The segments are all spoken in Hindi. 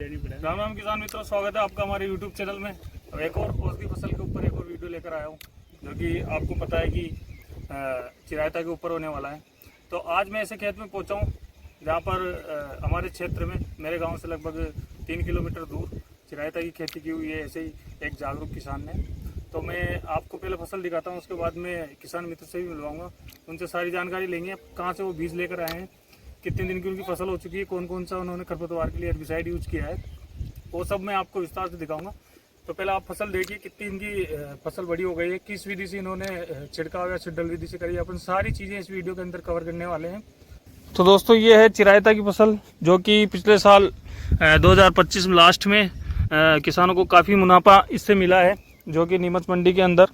राम राम किसान मित्रों, स्वागत है आपका हमारे YouTube चैनल में। अब एक और औषधि फसल के ऊपर एक और वीडियो लेकर आया हूँ, जो कि आपको पता है कि चिरायता के ऊपर होने वाला है। तो आज मैं ऐसे खेत में पहुँचा हूँ जहाँ पर हमारे क्षेत्र में, मेरे गांव से लगभग 3 किलोमीटर दूर चिरायता की खेती की हुई है। ऐसे ही एक जागरूक किसान ने। तो मैं आपको पहले फसल दिखाता हूँ, उसके बाद में किसान मित्र से भी मिलवाऊँगा, उनसे सारी जानकारी लेंगे। कहाँ से वो बीज लेकर आए हैं, कितने दिन की उनकी फसल हो चुकी है, कौन कौन सा उन्होंने खरपतवार के लिए हेर्बिसाइड यूज किया है, वो सब मैं आपको विस्तार से दिखाऊंगा। तो पहले आप फसल देखिए कितनी इनकी फसल बड़ी हो गई है, किस विधि से इन्होंने छिड़काव या छिड़ल विधि से करी है, अपन सारी चीज़ें इस वीडियो के अंदर कवर करने वाले हैं। तो दोस्तों, ये है चिरायता की फसल, जो कि पिछले साल 2025 में लास्ट में किसानों को काफ़ी मुनाफा इससे मिला है, जो कि नीमच मंडी के अंदर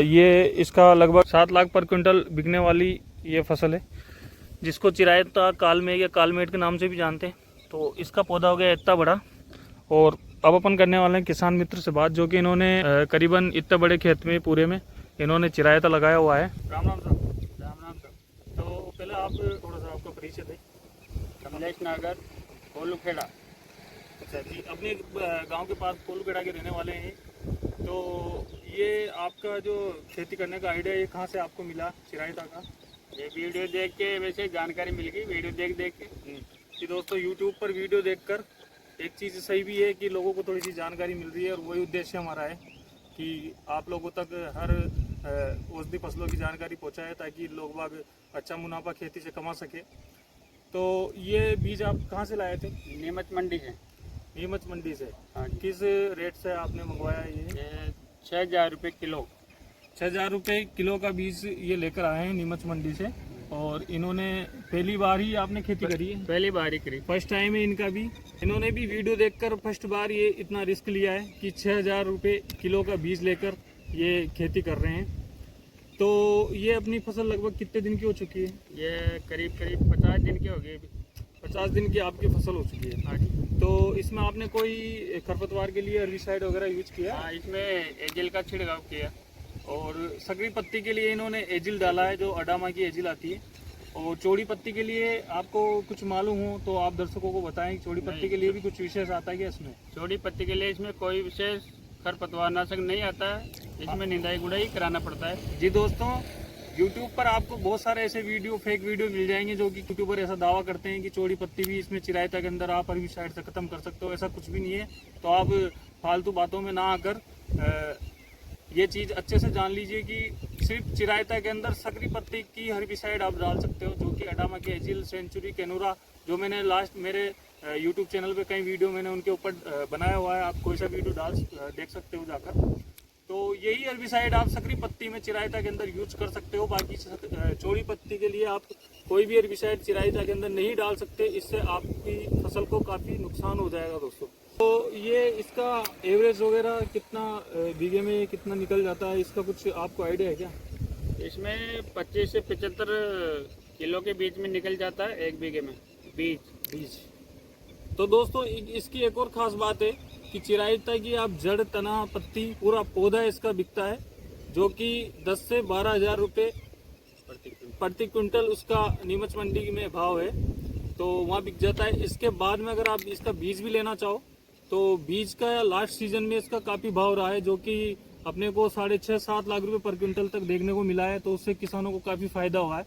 ये इसका लगभग 7 लाख पर क्विंटल बिकने वाली ये फसल है, जिसको चिरायता कालमेघ या कालमेट के नाम से भी जानते हैं। तो इसका पौधा हो गया इतना बड़ा। और अब अपन करने वाले हैं किसान मित्र से बात, जो कि इन्होंने करीबन इतने बड़े खेत में पूरे में इन्होंने चिरायता लगाया हुआ है। राम राम साहब। राम राम सर। तो पहले आप थोड़ा सा आपका परिचय दें। कमलेश नागर, कोलूखेड़ा। अच्छा जी, अपने गांव के पास कोलूखेड़ा के रहने वाले हैं। तो ये आपका जो खेती करने का आइडिया, ये कहाँ से आपको मिला चिरायता का? ये वीडियो देख के वैसे जानकारी मिल गई, वीडियो देख के। कि दोस्तों, YouTube पर वीडियो देखकर एक चीज़ सही भी है कि लोगों को थोड़ी सी जानकारी मिल रही है, और वही उद्देश्य हमारा है कि आप लोगों तक हर औषधि फसलों की जानकारी पहुंचाए, ताकि लोग बाग अच्छा मुनाफा खेती से कमा सके। तो ये बीज आप कहाँ से लाए थे? नीमच मंडी से। नीमच मंडी से? हाँ जी। किस रेट से आपने मंगवाया ये 6,000 रुपये किलो। 6,000 रुपये किलो का बीज ये लेकर आए हैं नीमच मंडी से। और इन्होंने पहली बार ही आपने खेती करी है? पहली बार ही करी, फर्स्ट टाइम है इनका भी। इन्होंने भी वीडियो देखकर फर्स्ट बार ये इतना रिस्क लिया है कि 6,000 रुपये किलो का बीज लेकर ये खेती कर रहे हैं। तो ये अपनी फसल लगभग कितने दिन की हो चुकी है? ये करीब 50 दिन की हो गई। 50 दिन की आपकी फसल हो चुकी है। हाँ जी। तो इसमें आपने कोई खरपतवार के लिए हेर्बिसाइड वगैरह यूज किया? हाँ, इसमें एजिल का छिड़काव किया। और सकरी पत्ती के लिए इन्होंने एजिल डाला है, जो अडामा की एजिल आती है। और चौड़ी पत्ती के लिए आपको कुछ मालूम हो तो आप दर्शकों को बताएं, चौड़ी पत्ती के लिए भी कुछ विशेष आता है क्या इसमें? चौड़ी पत्ती के लिए इसमें कोई विशेष खरपतवार नाशक नहीं आता है, इसमें निंदाई गुड़ाई कराना पड़ता है। जी दोस्तों, YouTube पर आपको बहुत सारे ऐसे वीडियो, फेक वीडियो मिल जाएंगे, जो कि यूट्यूबर ऐसा दावा करते हैं कि चौड़ी पत्ती भी इसमें चिरायता के अंदर आप हेर्बिसाइड से खत्म कर सकते हो। ऐसा कुछ भी नहीं है। तो आप फालतू बातों में ना आकर ये चीज़ अच्छे से जान लीजिए कि सिर्फ चिरायता के अंदर सकरी पत्ती की हेर्बिसाइड आप डाल सकते हो, जो कि अडामा की एजिल, सेंचुरी, कैनोरा, जो मैंने लास्ट मेरे YouTube चैनल पे कई वीडियो मैंने उनके ऊपर बनाया हुआ है। आप कोई सा वीडियो देख सकते हो जाकर। तो यही हेर्बिसाइड आप सकरी पत्ती में चिरायता के अंदर यूज कर सकते हो। बाकी चौड़ी पत्ती के लिए आप कोई भी हेर्बिसाइड चिरायता के अंदर नहीं डाल सकते, इससे आपकी फसल को काफ़ी नुकसान हो जाएगा दोस्तों। तो ये इसका एवरेज वगैरह कितना बीघे में कितना निकल जाता है, इसका कुछ आपको आइडिया है क्या? इसमें 25 से 75 किलो के बीच में निकल जाता है एक बीघे में बीज। तो दोस्तों, इसकी एक और ख़ास बात है कि चिरायता की आप जड़, तना, पत्ती, पूरा पौधा इसका बिकता है, जो कि 10 से 12,000 रुपये प्रति क्विंटल उसका नीमच मंडी में भाव है। तो वहाँ बिक जाता है। इसके बाद में अगर आप इसका बीज भी लेना चाहो तो बीज का लास्ट सीजन में इसका काफ़ी भाव रहा है, जो कि अपने को 6.5-7 लाख रुपए पर क्विंटल तक देखने को मिला है। तो उससे किसानों को काफ़ी फायदा हुआ है।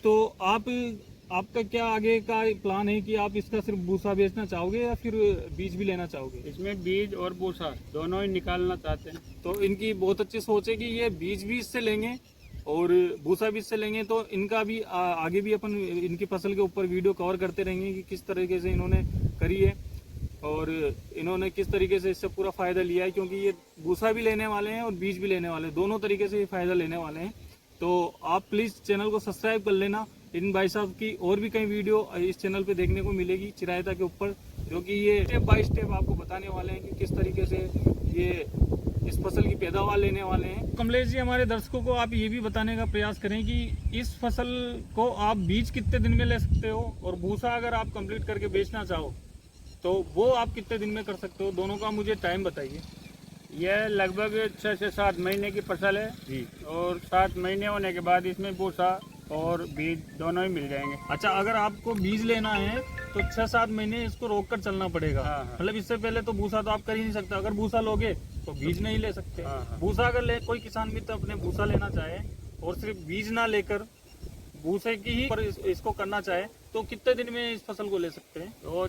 तो आपका क्या आगे का प्लान है कि आप इसका सिर्फ भूसा बेचना चाहोगे या फिर बीज भी लेना चाहोगे? इसमें बीज और भूसा दोनों ही निकालना चाहते हैं। तो इनकी बहुत अच्छी सोच है कि ये बीज भी इससे लेंगे और भूसा भी इससे लेंगे। तो इनका भी आगे भी अपन इनकी फसल के ऊपर वीडियो कवर करते रहेंगे कि किस तरीके से इन्होंने करी है और इन्होंने किस तरीके से इससे पूरा फ़ायदा लिया है, क्योंकि ये भूसा भी लेने वाले हैं और बीज भी लेने वाले हैं, दोनों तरीके से ये फ़ायदा लेने वाले हैं। तो आप प्लीज़ चैनल को सब्सक्राइब कर लेना। इन भाई साहब की और भी कई वीडियो इस चैनल पे देखने को मिलेगी चिरायता के ऊपर, जो कि ये स्टेप बाय स्टेप आपको बताने वाले हैं कि किस तरीके से ये इस फसल की पैदावार लेने वाले हैं। कमलेश जी, हमारे दर्शकों को आप ये भी बताने का प्रयास करें कि इस फसल को आप बीज कितने दिन में ले सकते हो, और भूसा अगर आप कंप्लीट करके बेचना चाहो तो वो आप कितने दिन में कर सकते हो? दोनों का मुझे टाइम बताइए। यह लगभग 6 से 7 महीने की फसल है जी। और 7 महीने होने के बाद इसमें भूसा और बीज दोनों ही मिल जाएंगे। अच्छा, अगर आपको बीज लेना है तो 6-7 महीने इसको रोक कर चलना पड़ेगा। हाँ, हाँ। मतलब इससे पहले तो भूसा तो आप कर ही नहीं सकते। अगर भूसा लोगे तो बीज नहीं ले सकते। हाँ, हाँ। भूसा अगर कोई किसान मित्र अपने भूसा लेना चाहे और सिर्फ बीज ना लेकर भूसे की ही पर इसको करना चाहे तो कितने दिन में इस फसल को ले सकते हैं? तो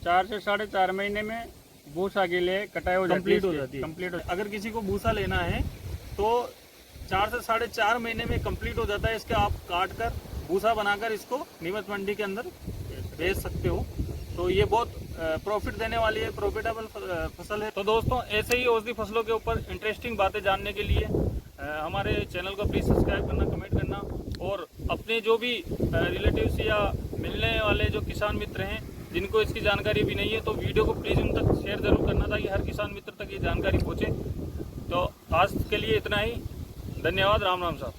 4 से 4.5 महीने में भूसा के लिए कटाई हो जाती है। कंप्लीट हो। अगर किसी को भूसा लेना है तो 4 से 4.5 महीने में कंप्लीट हो जाता है। इसके आप काट कर भूसा बनाकर इसको नीमच मंडी के अंदर बेच सकते हो। तो ये बहुत प्रॉफिट देने वाली है, प्रॉफिटेबल फसल है। तो दोस्तों ऐसे ही औषधि फसलों के ऊपर इंटरेस्टिंग बातें जानने के लिए हमारे चैनल को प्लीज़ सब्सक्राइब करना, कमेंट करना और अपने जो भी रिलेटिव्स या मिलने वाले जो किसान मित्र हैं जिनको इसकी जानकारी भी नहीं है तो वीडियो को प्लीज़ उन तक शेयर ज़रूर करना ताकि हर किसान मित्र तक ये जानकारी पहुँचे। तो आज के लिए इतना ही। धन्यवाद। राम राम साहब।